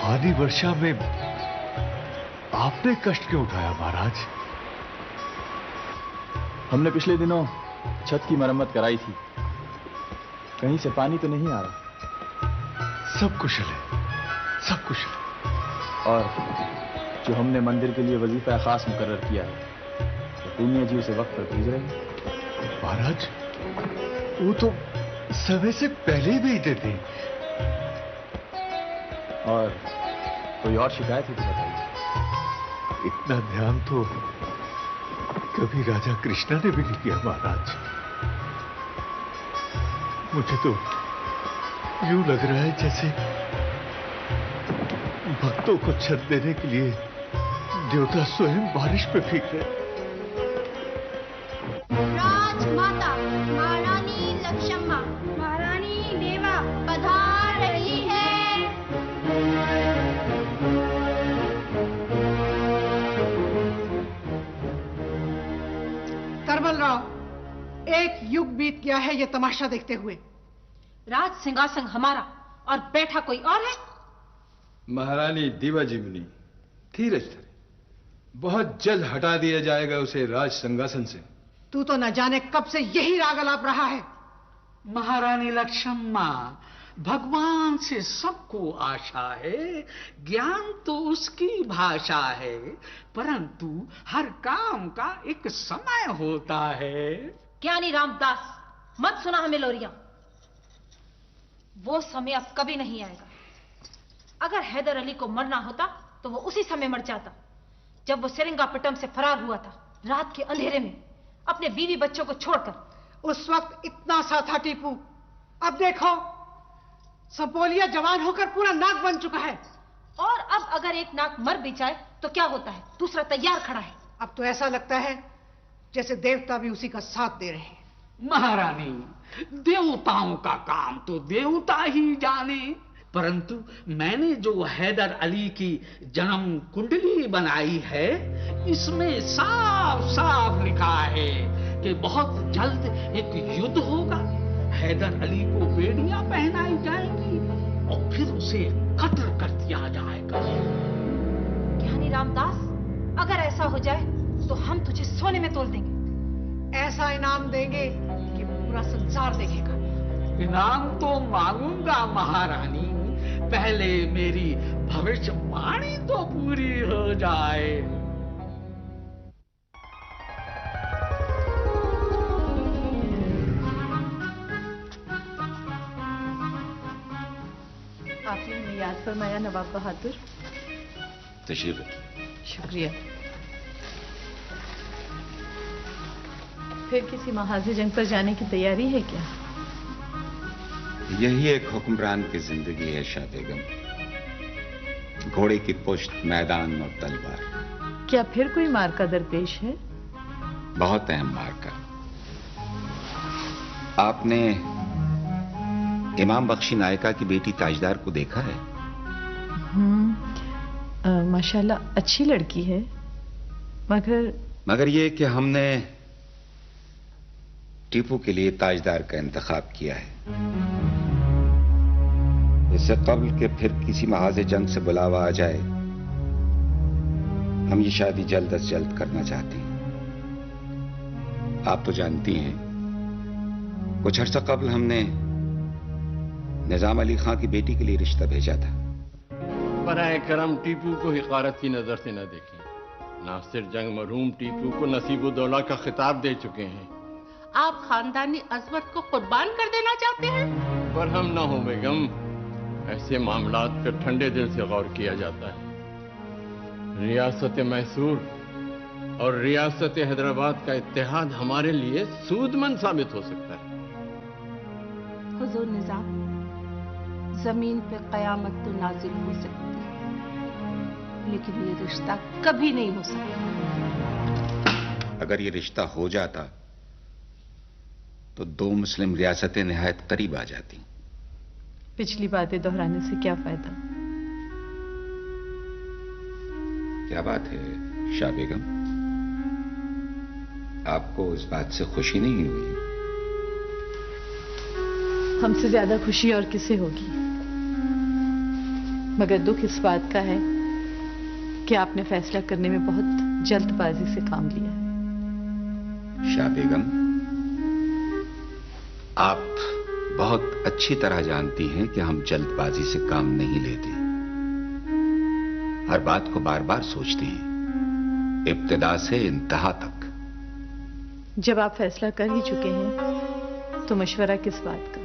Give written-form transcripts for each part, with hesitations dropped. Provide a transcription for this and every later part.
तूफानी वर्षा में आपने कष्ट क्यों उठाया महाराज? हमने पिछले दिनों छत की मरम्मत कराई थी। कहीं से पानी तो नहीं आ रहा। सब कुशल है, सब कुशल है। और जो हमने मंदिर के लिए वजीफा खास मुकर्रर किया है, तो पूनिया जी उसे वक्त पर भेज रहे हैं। महाराज, वो तो समय से पहले ही भेज देते। और कोई और शिकायत है तो बताइए। इतना ध्यान तो कभी राजा कृष्णा ने भी नहीं किया महाराज। मुझे तो यूं लग रहा है जैसे भक्तों को छत देने के लिए देवता स्वयं बारिश पे भीग रहे। राजमाता महारानी लक्ष्मा, महारानी देवा पधार रही है। करमल राव, एक युग बीत गया है ये तमाशा देखते हुए। राज सिंहासन हमारा और बैठा कोई और है। महारानी देवाजीमुनि धीरज धरे, बहुत जल्द हटा दिया जाएगा उसे राज सिंहासन से। तू तो न जाने कब से यही राग अलाप रहा है। महारानी लक्ष्मा, भगवान से सबको आशा है, ज्ञान तो उसकी भाषा है, परंतु हर काम का एक समय होता है। ज्ञानी रामदास, मत सुना हमें लोरिया। वो समय अब कभी नहीं आएगा। अगर हैदर अली को मरना होता तो वो उसी समय मर जाता, जब वो सेरिंगापट्टम से फरार हुआ था, रात के अंधेरे में अपने बीवी बच्चों को छोड़कर। उस वक्त इतना सा था टीपू, अब देखो सपोलिया जवान होकर पूरा नाक बन चुका है। और अब अगर एक नाक मर भी जाए तो क्या होता है, दूसरा तैयार खड़ा है। अब तो ऐसा लगता है जैसे देवता भी उसी का साथ दे रहे हैं। महारानी, देवताओं का काम तो देवता ही जाने, परंतु मैंने जो हैदर अली की जन्म कुंडली बनाई है, इसमें साफ साफ लिखा है कि बहुत जल्द एक युद्ध होगा। हैदर अली को बेड़ियां पहनाई जाएंगी और फिर उसे कत्ल कर दिया जाएगा। ज्ञानी रामदास, अगर ऐसा हो जाए तो हम तुझे सोने में तोल देंगे। ऐसा इनाम देंगे कि पूरा संसार देखेगा। इनाम तो मांगूंगा महारानी, पहले मेरी भविष्यवाणी तो पूरी हो जाए। आपने हमें याद फरमाया नवाब बहादुर। तशरीफ रखिए। शुक्रिया। फिर किसी महाज़े जंग पर जाने की तैयारी है क्या? यही एक हुक्मरान की जिंदगी है शाह बेगम, घोड़े की पुश्त, मैदान और तलवार। क्या फिर कोई मार्का दरपेश है? बहुत अहम मार्का। आपने इमाम बख्शी नायका की बेटी ताजदार को देखा है? माशाल्लाह अच्छी लड़की है, मगर ये कि हमने टीपू के लिए ताजदार का इंतखाब किया है। इससे कब्ल के फिर किसी महाज़े जंग से बुलावा आ जाए, हम ये शादी जल्द अज जल्द करना चाहते हैं। आप तो जानती हैं, कुछ अर्सा कब्ल हमने निजाम अली खां की बेटी के लिए रिश्ता भेजा था। बराए करम टीपू को हिकारत की नजर से न देखें। नासिर जंग मरहूम टीपू को नसीब-उद-दौला का खिताब दे चुके हैं। आप खानदानी अजमत को कुर्बान कर देना चाहते हैं? पर हम न हो बेगम, ऐसे मामलात पर ठंडे दिल से गौर किया जाता है। रियासत मैसूर और रियासत हैदराबाद का इत्तेहाद हमारे लिए सूदमंद साबित हो सकता है। हुजूर निजाम, जमीन पे कयामत तो नाजिल हो सकती है, लेकिन ये रिश्ता कभी नहीं हो सकता। अगर ये रिश्ता हो जाता तो दो मुस्लिम रियासतें निहायत करीब आ जाती। पिछली बातें दोहराने से क्या फायदा? क्या बात है शाह बेगम, आपको इस बात से खुशी नहीं हुई? हमसे ज्यादा खुशी और किसे होगी? मगर दुख इस बात का है कि आपने फैसला करने में बहुत जल्दबाजी से काम लिया। शाह बेगम, आप बहुत अच्छी तरह जानती हैं कि हम जल्दबाजी से काम नहीं लेते, हर बात को बार बार सोचते हैं, इब्तिदा से इंतहा तक। जब आप फैसला कर ही चुके हैं तो मशवरा किस बात का?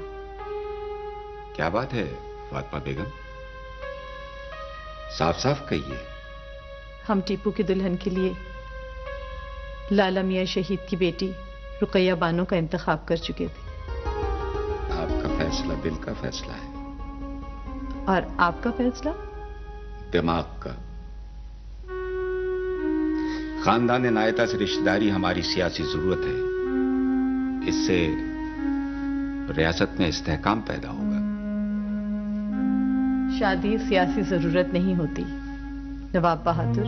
क्या बात है फातिमा बेगम, साफ साफ कहिए। हम टीपू की दुल्हन के लिए लाला मियां शहीद की बेटी रुकैया बानो का इंतखाब कर चुके थे। आपका फैसला दिल का फैसला है। और आपका फैसला? दिमाग का। खानदान नायता से रिश्तेदारी हमारी सियासी जरूरत है, इससे रियासत में इस्तेहकाम पैदा होगा। शादी सियासी जरूरत नहीं होती नवाब बहादुर,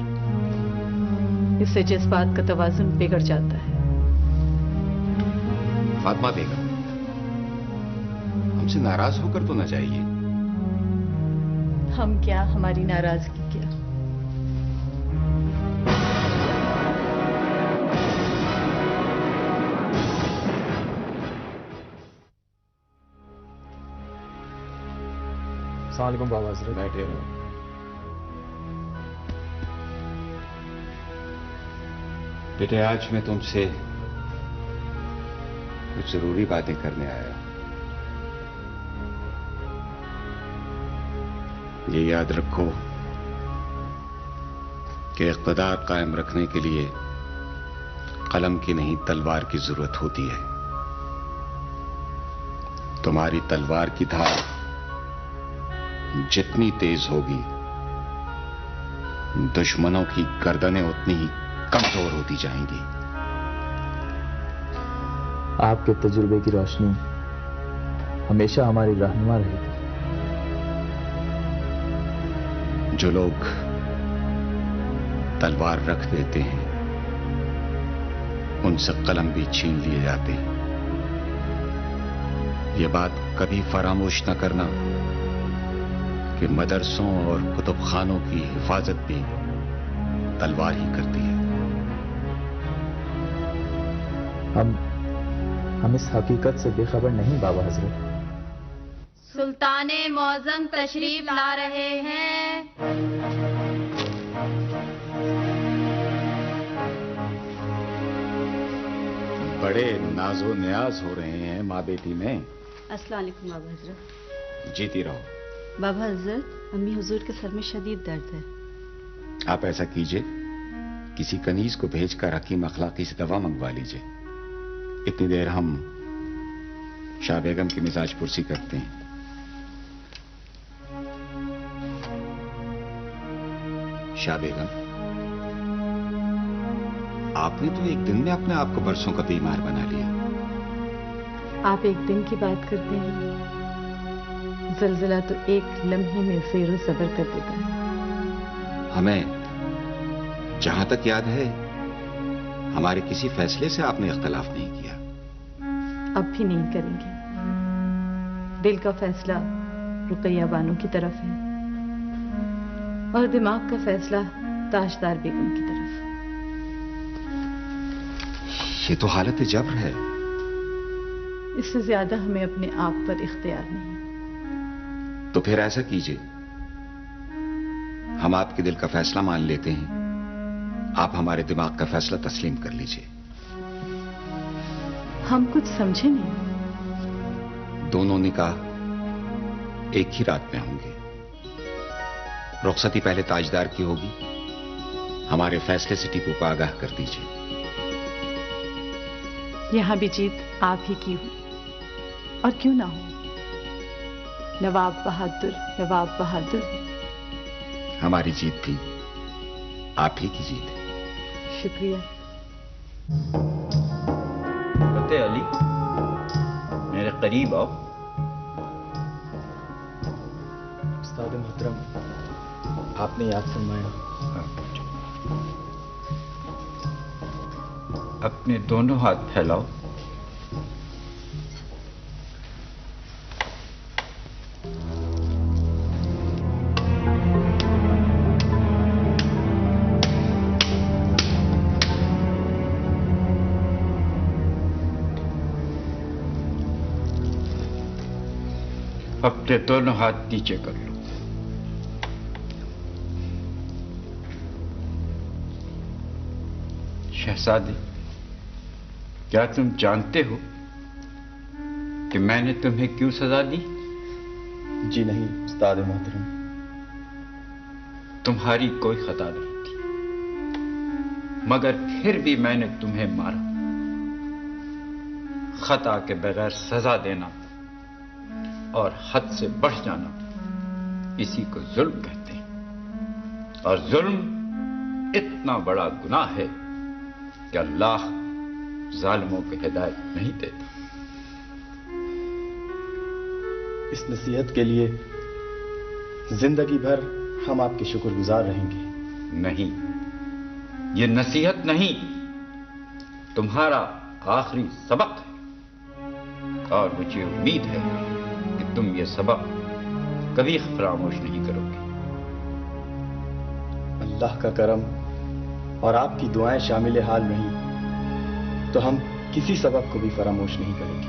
इससे जज्बात का तवाजुन बिगड़ जाता है। फातिमा बेगम, हमसे नाराज होकर तो न जाइए। हम क्या, हमारी नाराजगी क्या? अस्सलामुअलैकुम बाबा हज़रत। बैठे रहो। बेटे, आज मैं तुमसे कुछ जरूरी बातें करने आया हूं। ये याद रखो कि इक़्तिदार कायम रखने के लिए कलम की नहीं तलवार की जरूरत होती है। तुम्हारी तलवार की धार जितनी तेज होगी, दुश्मनों की गर्दनें उतनी ही कमजोर होती जाएंगी। आपके तजुर्बे की रोशनी हमेशा हमारी रहनुमा रहेगी। जो लोग तलवार रख देते हैं, उनसे कलम भी छीन लिए जाते हैं। ये बात कभी फरामोश न करना कि मदरसों और कुतुबखानों की हिफाजत भी तलवार ही करती है। हम इस हकीकत से बेखबर नहीं बाबा हजरत। सुल्ताने मौजम तशरीफ ला रहे हैं। बड़े नाजो न्याज हो रहे हैं माँ बेटी में। अस्सलाम वालेकुम बाबा हजरत। जीती रहो। बाबा हजरत, अम्मी हुजूर के सर में शदीद दर्द है। आप ऐसा कीजिए, किसी कनीज को भेजकर हकीम अखलाकी से दवा मंगवा लीजिए। इतनी देर हम शाह बेगम की मिजाज पुरसी करते हैं। शाह बेगम, आपने तो एक दिन में अपने आप को बरसों का बीमार बना लिया। आप एक दिन की बात करते हैं, जलजला तो एक लम्हे में ज़ेरो ज़बर कर देता है। हमें जहां तक याद है, हमारे किसी फैसले से आपने इख्तलाफ नहीं किया। अब भी नहीं करेंगे। दिल का फैसला रुकैया बानो की तरफ है और दिमाग का फैसला ताजदार बेगम की तरफ। ये तो हालत जब्र है। इससे ज्यादा हमें अपने आप पर इख्तियार नहीं। तो फिर ऐसा कीजिए, हम आपके दिल का फैसला मान लेते हैं, आप हमारे दिमाग का फैसला तस्लीम कर लीजिए। हम कुछ समझे नहीं। दोनों निकाह एक ही रात में होंगे। रुखसती पहले ताजदार की होगी। हमारे फैसले से टीपू को आगाह कर दीजिए। यहां भी जीत आप ही की हो, और क्यों ना हो। नवाब बहादुर, नवाब बहादुर। हमारी जीत भी आप ही की जीत है। शुक्रिया। फतेह अली, मेरे करीब आओ। उस्ताद मोहतरम, आपने याद फरमाया। अपने दोनों हाथ फैलाओ। अपने दोनों हाथ नीचे कर लो। शहजादी, क्या तुम जानते हो कि मैंने तुम्हें क्यों सजा दी? जी नहीं उस्ताद मोहतरम। तुम्हारी कोई खता नहीं थी, मगर फिर भी मैंने तुम्हें मारा। खता के बगैर सजा देना और हद से बढ़ जाना, इसी को जुल्म कहते हैं। और जुल्म इतना बड़ा गुनाह है कि अल्लाह जालिमों को हिदायत नहीं देता। इस नसीहत के लिए जिंदगी भर हम आपके शुक्रगुजार रहेंगे। नहीं, ये नसीहत नहीं, तुम्हारा आखिरी सबक है। और मुझे उम्मीद है कि तुम ये सबक कभी फरामोश नहीं करोगे। अल्लाह का करम और आपकी दुआएं शामिल हाल रही तो हम किसी सबक को भी फरामोश नहीं करेंगे।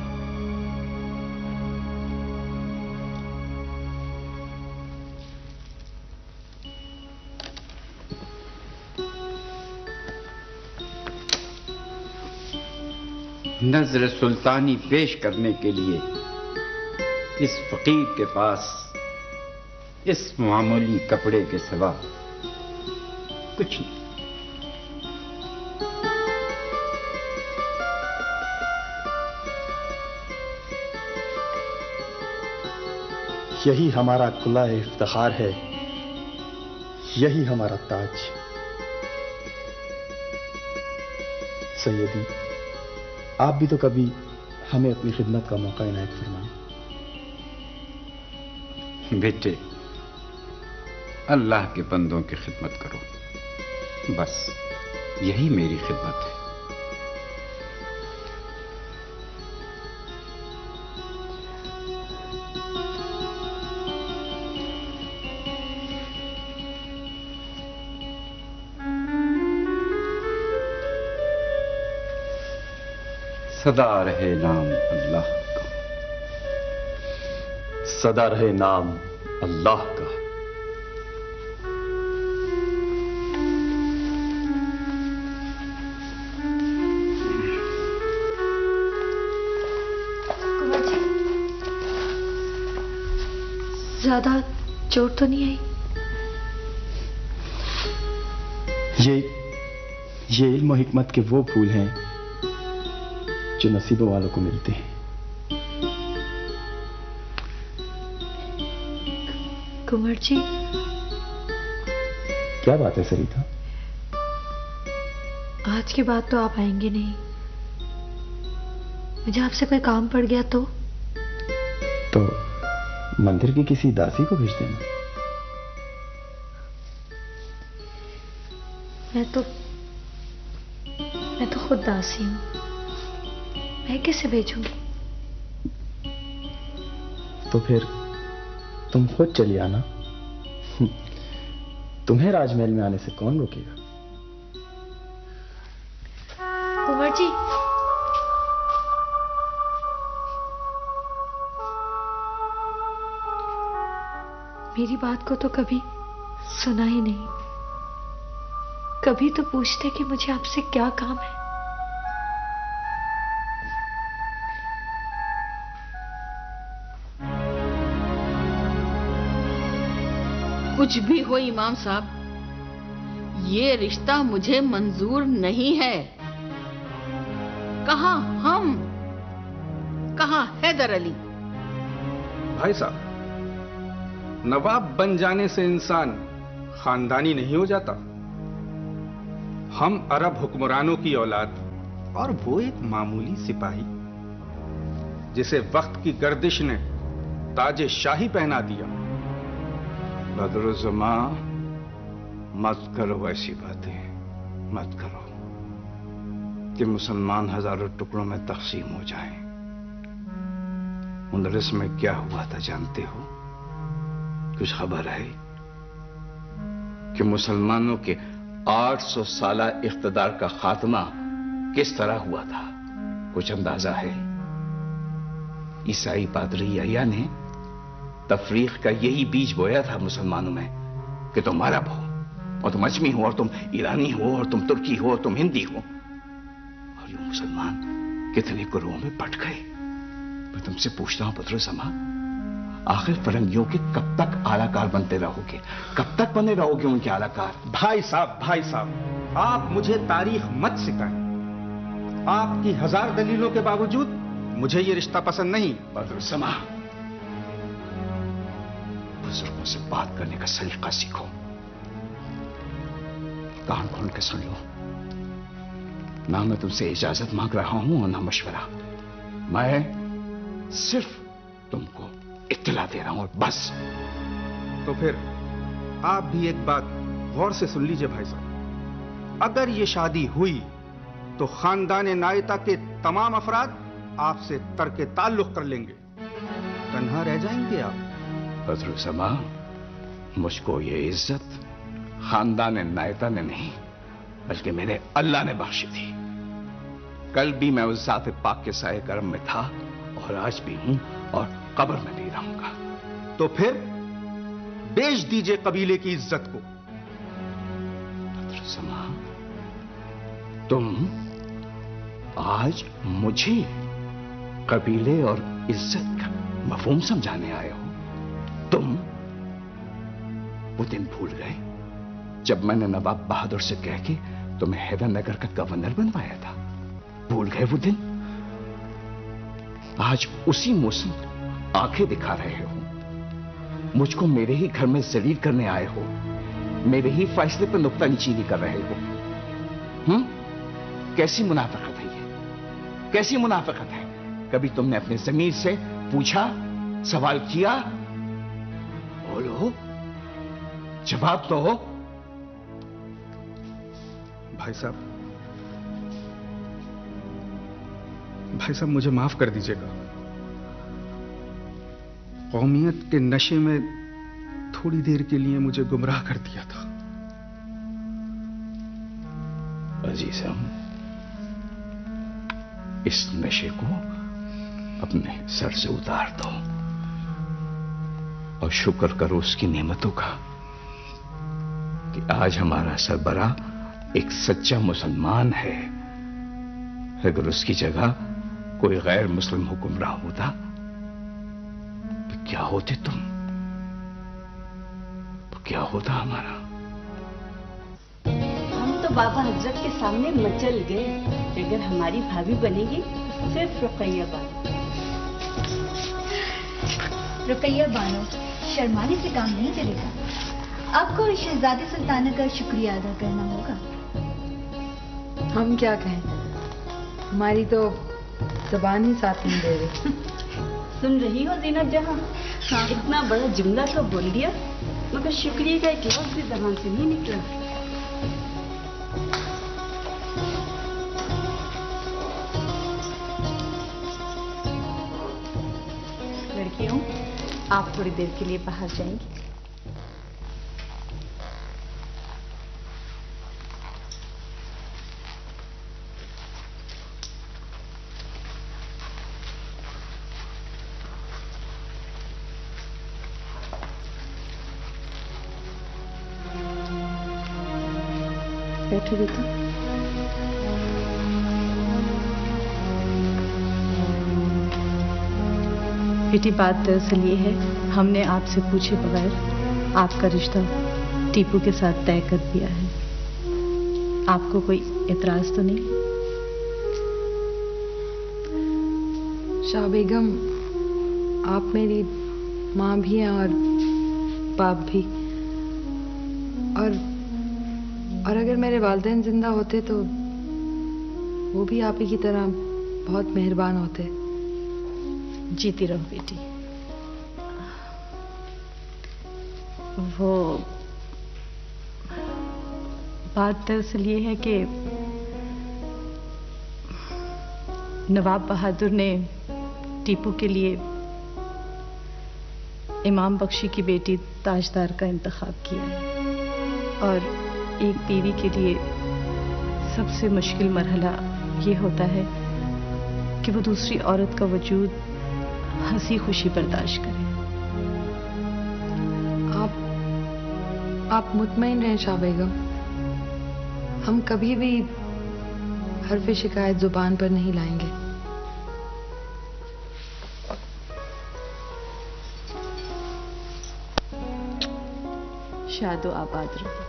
नजर सुल्तानी पेश करने के लिए इस फकीर के पास इस मामूली कपड़े के सिवा कुछ नहीं। यही हमारा कुला इफ्तिखार है, यही हमारा ताज। सैयदी, आप भी तो कभी हमें अपनी खिदमत का मौका इनायत फरमाएं। बेटे, अल्लाह के बंदों की खिदमत करो, बस यही मेरी खिदमत है। सदा रहे नाम अल्लाह का, सदा रहे नाम अल्लाह का। ज्यादा चोट तो नहीं आई? ये इल्म और हिकमत के वो फूल हैं जो नसीबों वालों को मिलते हैं। कुंवर जी, क्या बात है सरिता? आज के बाद तो आप आएंगे नहीं। मुझे आपसे कोई काम पड़ गया तो मंदिर की किसी दासी को भेज देना। मैं तो खुद दासी हूं, मैं कैसे भेजूंगी? तो फिर तुम खुद चली आना। तुम्हें राजमहल में आने से कौन रोकेगा? कुंवर जी, मेरी बात को तो कभी सुना ही नहीं। कभी तो पूछते कि मुझे आपसे क्या काम है। कुछ भी हो इमाम साहब, ये रिश्ता मुझे मंजूर नहीं है। कहां हम, कहां हैदर अली? भाई साहब, नवाब बन जाने से इंसान खानदानी नहीं हो जाता। हम अरब हुक्मरानों की औलाद और वो एक मामूली सिपाही जिसे वक्त की गर्दिश ने ताजे शाही पहना दिया। बदरुज़्ज़मा, मत करो ऐसी बातें, मत करो कि मुसलमान हजारों टुकड़ों में तकसीम हो जाएं। मुंदरिस में क्या हुआ था जानते हो? कुछ खबर है कि मुसलमानों के 800 साला इख्तिदार का खात्मा किस तरह हुआ था? कुछ अंदाजा है? ईसाई पादरी यहया ने तफरीक का यही बीज बोया था मुसलमानों में कि तुम अरब हो और तुम अजमी हो और तुम ईरानी हो और तुम तुर्की हो और तुम हिंदी हो, और यूं मुसलमान कितने गुरुओं में बट गए। मैं तुमसे पूछता हूं पुत्र समा, आखिर फरंगियों के कब तक आलाकार बनते रहोगे? कब तक बने रहोगे उनके आलाकार? भाई साहब, आप मुझे तारीख मत सिखाएं। आपकी 1000 दलीलों के बावजूद मुझे ये रिश्ता पसंद नहीं। बद्र समा, बुजुर्गों से बात करने का सलीका सीखो। कान खोल के सुन लो, ना मैं तुमसे इजाजत मांग रहा हूं और ना मशवरा। मैं सिर्फ तुमको इत्तला दे रहा हूं और बस। तो फिर आप भी एक बात गौर से सुन लीजिए भाई साहब, अगर ये शादी हुई तो खानदान नायता के तमाम अफराद आपसे तर्क ताल्लुक कर लेंगे, तन्हा रह जाएंगे आप। बद्र समा, मुझको ये इज्जत खानदान नायता ने नहीं बल्कि मेरे अल्लाह ने बख्शी थी। कल भी मैं उस ज़ात पाक के साए करम में था और आज भी हूं और कब्र में भी रहूंगा। तो फिर बेच दीजिए कबीले की इज्जत को। बद्र समा, तुम आज मुझे कबीले और इज्जत का मफहूम समझाने आए हो? तुम वो दिन भूल गए जब मैंने नवाब बहादुर से कह के तुम्हें हैदरनगर का गवर्नर बनवाया था? भूल गए वो दिन? आज उसी मौसम आंखें दिखा रहे हो, मुझको मेरे ही घर में जलील करने आए हो, मेरे ही फैसले पर नुक्ताचीनी कर रहे हो। कैसी मुनाफिकत है ये? कैसी मुनाफिकत है? कभी तुमने अपने ज़मीर से पूछा, सवाल किया? बोलो, जवाब दो। भाई साहब मुझे माफ कर दीजिएगा। कौमियत के नशे में थोड़ी देर के लिए मुझे गुमराह कर दिया था। अजीजम, इस नशे को अपने सर से उतार दो और शुक्र करो उसकी नेमतों का कि आज हमारा सरबरा एक सच्चा मुसलमान है। अगर उसकी जगह कोई गैर मुस्लिम हुक्मरान होता तो क्या होते तुम? तो क्या होता हमारा? हम तो बाबा हजरत के सामने मचल गए। अगर हमारी भाभी बनेगी तो सिर्फ रुकैया बानो। रुकैया बानो, शर्माने से काम नहीं चलेगा। आपको शहजादी सुल्ताना का शुक्रिया अदा करना होगा। हम क्या कहें, हमारी तो ज़बान ही साथ नहीं दे रही। सुन रही हो ज़ीनत जहां? हाँ। इतना बड़ा जुमला तो बोल दिया मगर शुक्रिया का एक लफ्ज़ भी ज़बान से नहीं निकला। लड़कियों, आप थोड़ी देर के लिए बाहर जाएंगी। बैठो बेटा। बेटी, बात दरअसल ये है, हमने आपसे पूछे बगैर आपका रिश्ता टीपू के साथ तय कर दिया है। आपको कोई एतराज तो नहीं? शाह बेगम, आप मेरी माँ भी हैं और बाप भी, और अगर मेरे वालिदैन जिंदा होते तो वो भी आप ही की तरह बहुत मेहरबान होते। जीती रहो बेटी। वो बात दरअसल ये है कि नवाब बहादुर ने टीपू के लिए इमाम बख्शी की बेटी ताजदार का इंतखाब किया है, और एक बीवी के लिए सबसे मुश्किल मरहला ये होता है कि वो दूसरी औरत का वजूद हंसी खुशी बर्दाश्त करे। आप मुतमईन रहें शाह बेगम, हम कभी भी हर्फ शिकायत जुबान पर नहीं लाएंगे। शादो आबाद रहो,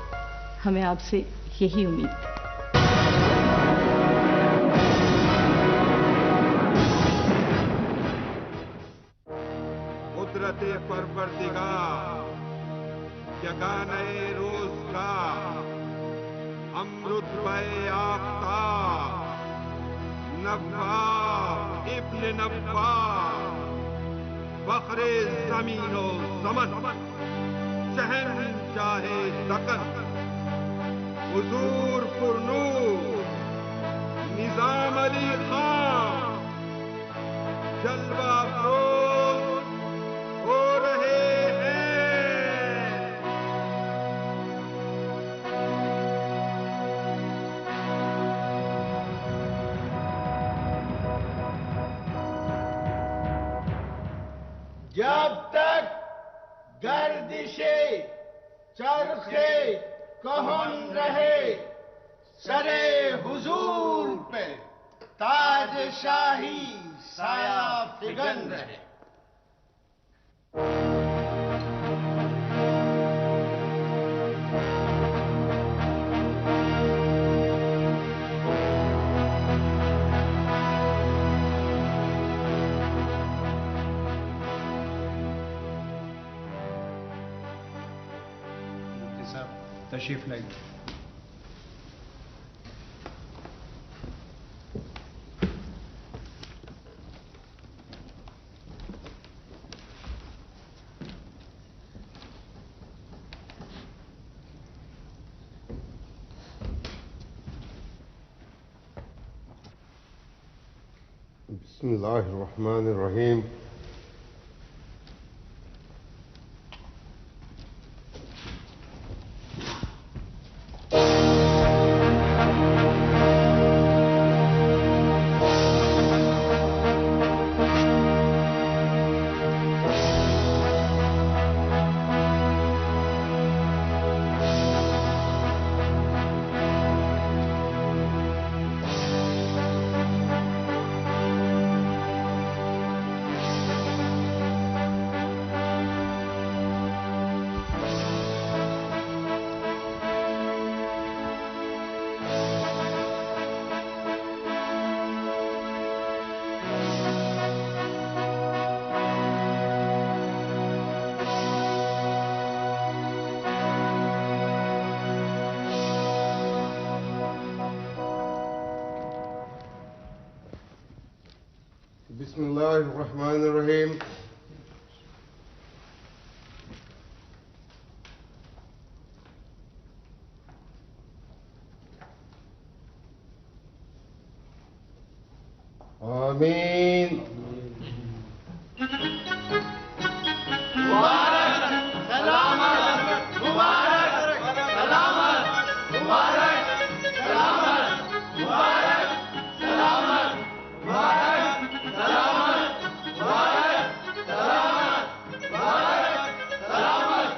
हमें आपसे यही उम्मीद थी। कुदरते परवरदिगार जगाने रोज का अमृत पे आफ्ताब नव्वाब इब्न नव्वाब फख्रे ज़मीनो ज़मन शहंशाहे ज़कर हुजूर पुरनूर निज़ाम अली खान जलवा अफरोज हो रहे हैं। जब तक गर्दिशे चरखे कहन रहे, सरे हुजूर पे ताज शाही साया फिगन रहे। तशरीफ लाइए। बिस्मिल्लाहिर्रहमानिर्रहीम। बिस्मिल्लाहिर्रहमानिर्रहीम। आमीन। मुबारक सलामत, मुबारक सलामत, मुबारक सलामत, मुबारक सलामत, मुबारक सलामत, मुबारक सलामत, मुबारक सलामत।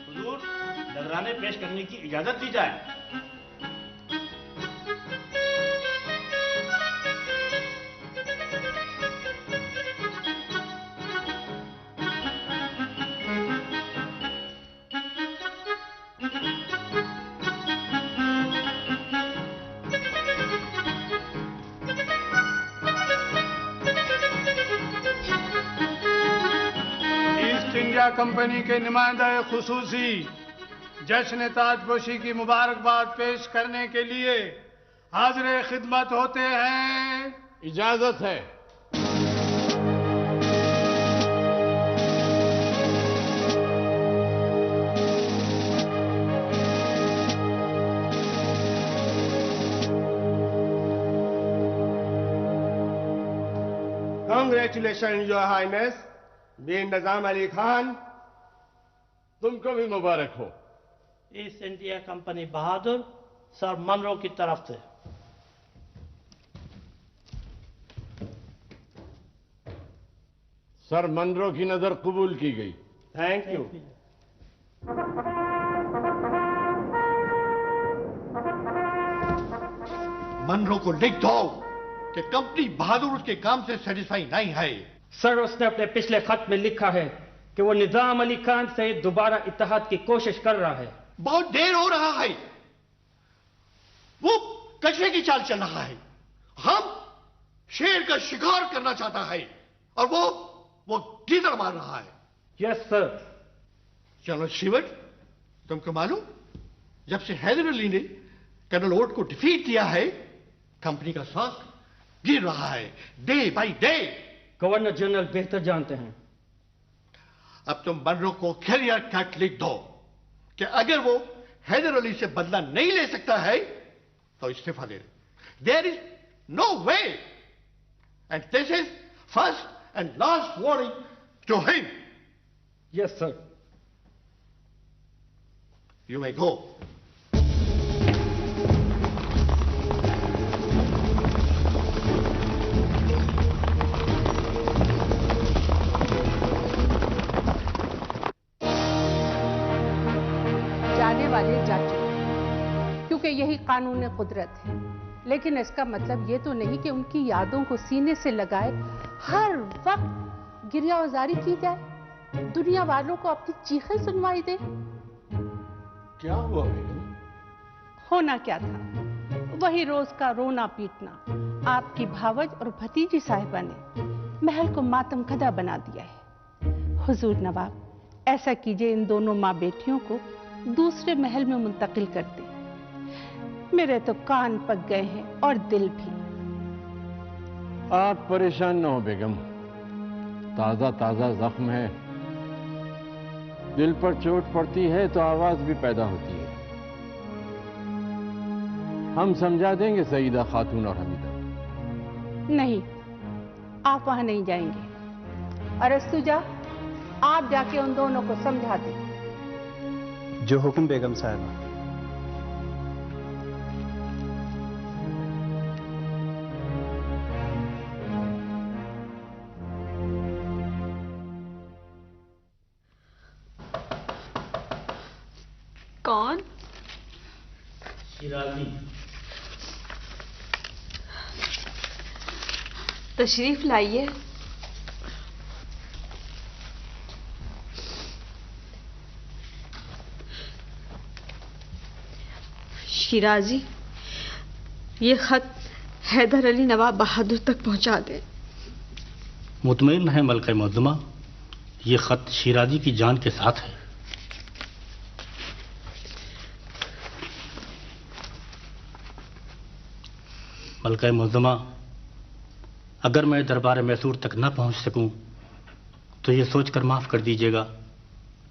हुजूर, नजराने पेश करने की इजाजत दी जाए। ईस्ट इंडिया कंपनी के नुमाइंदा खुसूसी जश्न ताजपोशी की मुबारकबाद पेश करने के लिए हाजिर खिदमत होते हैं। इजाजत है। Congratulations, Your Highness, बीर निजाम अली खान। तुमको भी मुबारक हो। ईस्ट इंडिया कंपनी बहादुर सर मनरो की तरफ से। सर मनरो की नजर कबूल की गई। Thank you. मनरो को लिख दो कि कंपनी बहादुर उसके काम से सेटिस्फाई नहीं है। सर उसने अपने पिछले खत में लिखा है कि वो निजाम अली खान से दोबारा इत्तेहाद की कोशिश कर रहा है। बहुत देर हो रहा है, वो कचरे की चाल चल रहा है। हम शेर का शिकार करना चाहता है और वो गीदड़ मार रहा है। Yes sir. जनरल स्टीवर्ट, तुमको मालूम, जब से हैदर अली ने कर्नल ओट को डिफीट किया है, कंपनी का स्टॉक गिर रहा है day by day. Governor general बेहतर जानते हैं। अब तुम मनरो को क्लियर कट लिख दो कि अगर वो हैदर अली से बदला नहीं ले सकता है तो इस्तीफा दे दे। There is no way and this is first and last warning to him. Yes sir. You may go. जाने वाले जा चुके, क्योंकि यही कानून कुदरत है। लेकिन इसका मतलब ये तो नहीं कि उनकी यादों को सीने से लगाए हर वक्त गिरियावजारी की जाए, दुनिया वालों को अपनी चीखें सुनवाई दे। क्या हुआ बेगम? होना क्या था, वही रोज का रोना पीटना। आपकी भावज और भतीजी साहिबा ने महल को मातम कदा बना दिया है। हुजूर नवाब, ऐसा कीजिए, इन दोनों माँ बेटियों को दूसरे महल में मुंतकिल कर दे। मेरे तो कान पक गए हैं और दिल भी। आप परेशान न हो बेगम, ताजा ताजा जख्म है। दिल पर चोट पड़ती है तो आवाज भी पैदा होती है। हम समझा देंगे सईदा खातून और हमीदा। नहीं, आप वहां नहीं जाएंगे। अरस्तुजा, आप जाके उन दोनों को समझा दें। जो हुक्म बेगम साहिबा। कौन? शिराजी। तशरीफ लाइए। शिराजी, ये खत हैदर अली नवाब बहादुर तक पहुंचा दें। मुतमईन है मलका मुअज़्ज़मा, ये खत शिराजी की जान के साथ है। मलका मुअज़्ज़मा, अगर मैं दरबार मैसूर तक न पहुंच सकूं तो ये सोचकर माफ कर दीजिएगा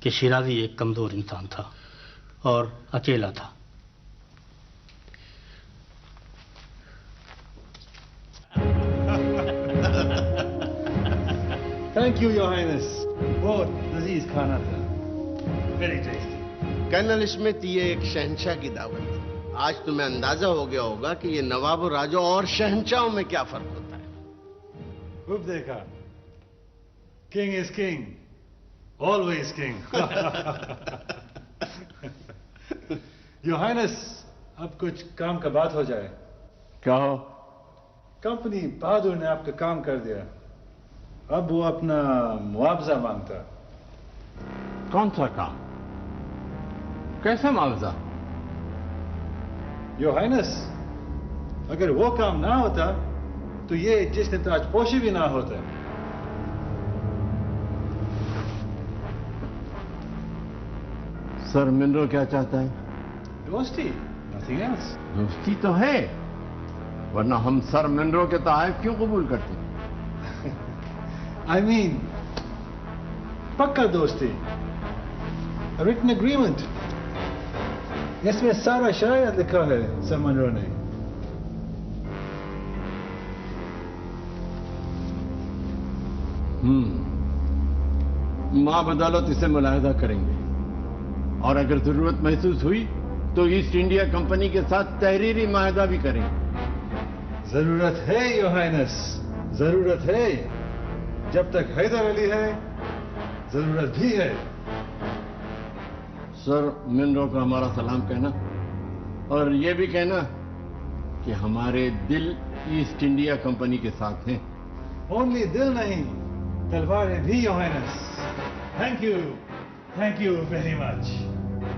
कि शिराजी एक कमजोर इंसान था और अकेला था। थैंक यू योर हाइनेस, बहुत लजीज खाना था, वेरी टेस्टी। कर्नल स्मिथ, ये एक शहंशाह की दावत है। आज तुम्हें अंदाजा हो गया होगा कि ये नवाब राजों और शहंशाहों में क्या फर्क होता है। खूब देखा, king is king, always king. Your highness, अब कुछ काम का बात हो जाए। क्या हो? कंपनी बहादुर ने आपका काम कर दिया, अब वो अपना मुआवजा मांगता। कौन सा काम? कैसा मुआवजा? योर हाइनेस, अगर वो काम ना होता तो ये जिसने ताजपोशी भी ना होता। सर मिनरो क्या चाहता है? दोस्ती, नथिंग एल्स। दोस्ती तो है, वरना हम सर मिनरो के तहफ़ क्यों कबूल करते? I mean, पक्का दोस्ती, रिटन एग्रीमेंट, इसमें सारा शरायत लिखा है सर मनरो ने। मां बदौलत इसे मुलाहिदा करेंगे और अगर जरूरत महसूस हुई तो ईस्ट इंडिया कंपनी के साथ तहरीरी माहिदा भी करेंगे। जरूरत है योर हाइनेस, जरूरत है। जब तक हैदर अली है जरूरत भी है। सर मिनरों को हमारा सलाम कहना और ये भी कहना कि हमारे दिल ईस्ट इंडिया कंपनी के साथ हैं। ओनली दिल नहीं, तलवारें भी, your highness. Thank you very much.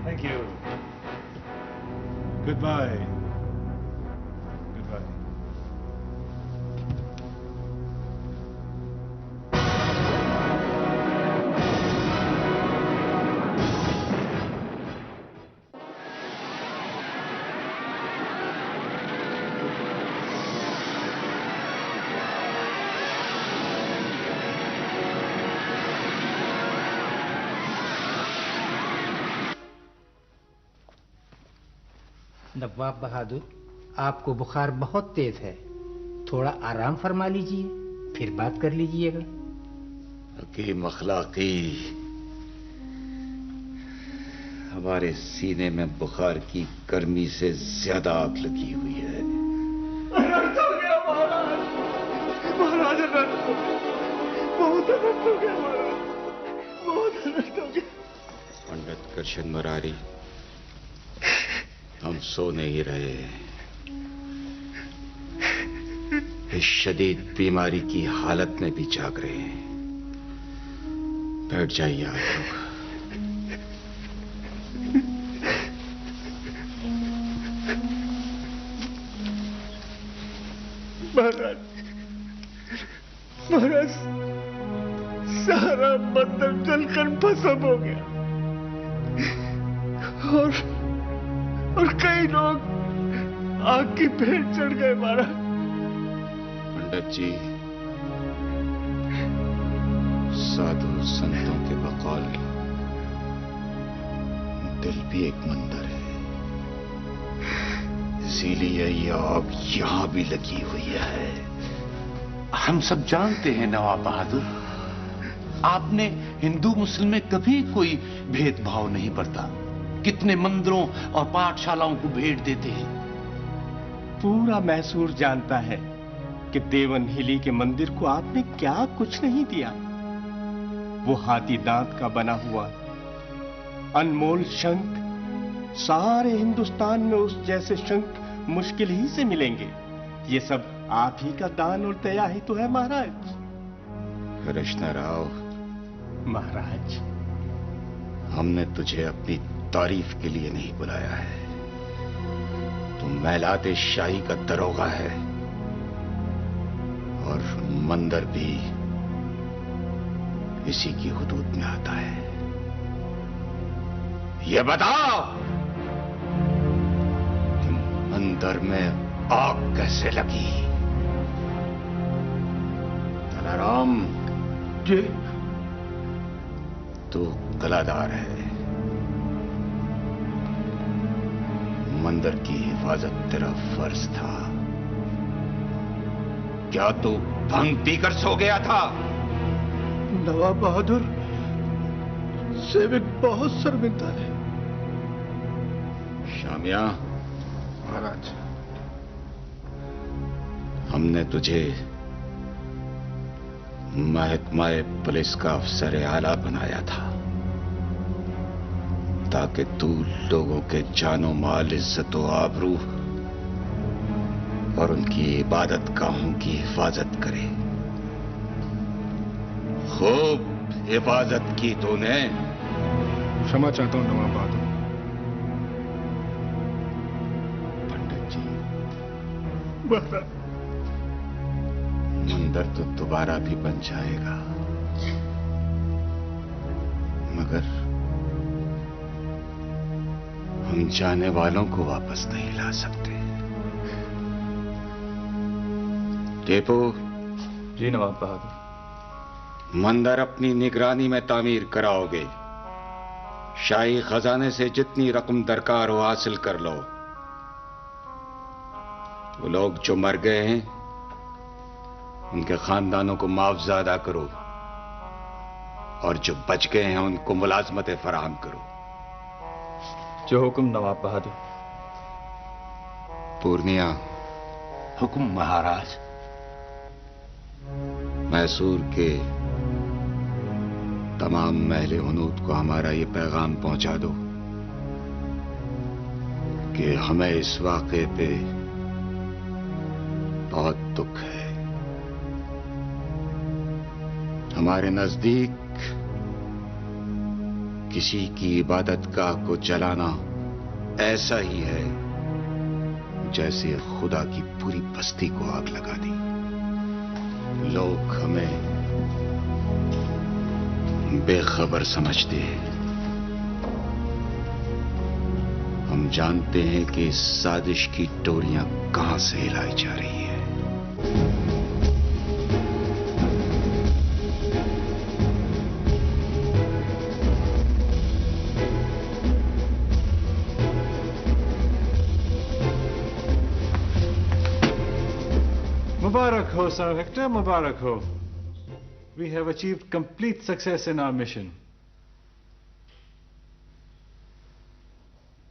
Thank you. Goodbye. Goodbye. नवाब बहादुर, आपको बुखार बहुत तेज है, थोड़ा आराम फरमा लीजिए, फिर बात कर लीजिएगा। हकीम अखलाकी, हमारे सीने में बुखार की गर्मी से ज्यादा आग लगी हुई है। अनर्थ हो गया महाराज, महाराज अनर्थ हो गया, बहुत अनर्थ हो गया महाराज, बहुत अनर्थ हो गया। पंडित कृष्ण मुरारी, हम सो नहीं रहे, इस शदीद बीमारी की हालत में भी जाग रहे हैं। बैठ जाइए आप लोग। महाराज, महाराज, सारा मंदिर जलकर भस्म हो गया और कई लोग आग की भेंट चढ़ गए महाराज। पंडित जी, साधु संतों के बकौल दिल भी एक मंदिर है, इसीलिए ये आग यहां भी लगी हुई है। हम सब जानते हैं नवाब बहादुर, आपने हिंदू मुस्लिम में कभी कोई भेदभाव नहीं बरता। कितने मंदिरों और पाठशालाओं को भेंट देते हैं। पूरा मैसूर जानता है कि देवन हिली के मंदिर को आपने क्या कुछ नहीं दिया। वो हाथी दांत का बना हुआ अनमोल शंख, सारे हिंदुस्तान में उस जैसे शंख मुश्किल ही से मिलेंगे। ये सब आप ही का दान और दया ही तो है महाराज। कृष्ण राव, महाराज, हमने तुझे अपनी तारीफ के लिए नहीं बुलाया है। तू महलाते शाही का दरोगा है और मंदिर भी इसी की हुदूद में आता है। ये बताओ कि मंदिर में आग कैसे लगी? तलाराम जी, तू कलादार है, मंदिर की हिफाजत तेरा फर्ज था। क्या तू भंग पीकर सो गया था? नवाब बहादुर, सेवक बहुत शर्मिंदा है। शामिया, महाराज, हमने तुझे महकमाए पुलिस का अफसर आला बनाया था ताकि तू लोगों के जानो माल, इज्जत व आबरू और उनकी इबादत गाहों की हिफाजत करे। खूब हिफाजत की तूने। क्षमा चाहता हूं नवाब बहादुर। पंडित जी, महाराज, मंदिर तो दोबारा भी बन जाएगा, मगर हम जाने वालों को वापस नहीं ला सकते। टेपो। जी नवाब बहादुर। मंदिर अपनी निगरानी में तामीर कराओगे। शाही खजाने से जितनी रकम दरकार हो हासिल कर लो। वो लोग जो मर गए हैं उनके खानदानों को मुआवजा अदा करो और जो बच गए हैं उनको मुलाजमतें फराहम करो। जो हुक्म नवाब बहादुर। पूर्णिया। हुक्म महाराज। मैसूर के तमाम महले हुनूद को हमारा ये पैगाम पहुंचा दो कि हमें इस वाक़े पे बहुत दुख है। हमारे नजदीक किसी की इबादतगाह को जलाना ऐसा ही है जैसे खुदा की पूरी बस्ती को आग लगा दी। लोग हमें बेखबर समझते हैं। हम जानते हैं कि इस साजिश की टोलियां कहां से हिलाई जा रही हैं। Mubarak ho, Sir Hector, Mubarak ho. We have achieved complete success in our mission.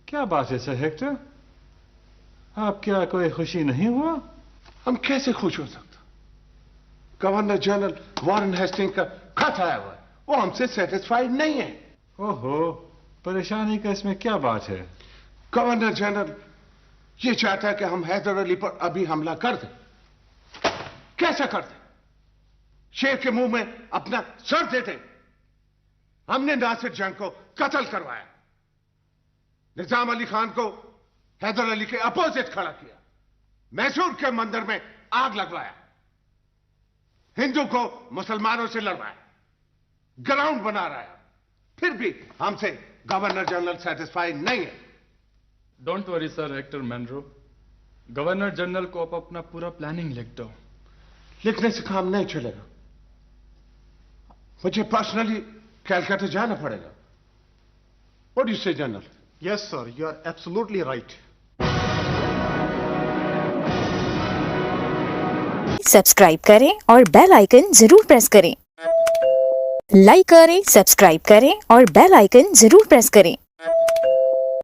क्या बात है सर हेक्टर? आप क्या कोई खुशी नहीं हुआ? हम कैसे खुश हो सकते? गवर्नर जनरल वॉरेन हेस्टिंग का खत आया हुआ है, वो हमसे सेटिस्फाइड नहीं है। ओहो, परेशानी का इसमें क्या बात है? गवर्नर जनरल ये चाहता है कि हम हैदर अली पर अभी हमला कर दें। कैसे कर दें? शेर के मुंह में अपना सर दे दें। हमने नासिर जंग को कत्ल करवाया, निजाम अली खान को हैदर अली के अपोजिट खड़ा किया, मैसूर के मंदिर में आग लगवाया, हिंदू को मुसलमानों से लड़वाया, ग्राउंड बना रहा है। फिर भी हमसे गवर्नर जनरल सेटिस्फाइड नहीं है। Don't worry sir Hector Munro, governor general को आप अपना पूरा प्लानिंग लिख दो। लिखने से काम नहीं चलेगा, मुझे पर्सनली कैलकाटा जाना पड़ेगा। व्हाट डू यू से general? Yes, sir. You are absolutely right. Subscribe करें और बेल आइकन जरूर प्रेस करें। लाइक करें, सब्सक्राइब करें और बेल आइकन जरूर प्रेस करें।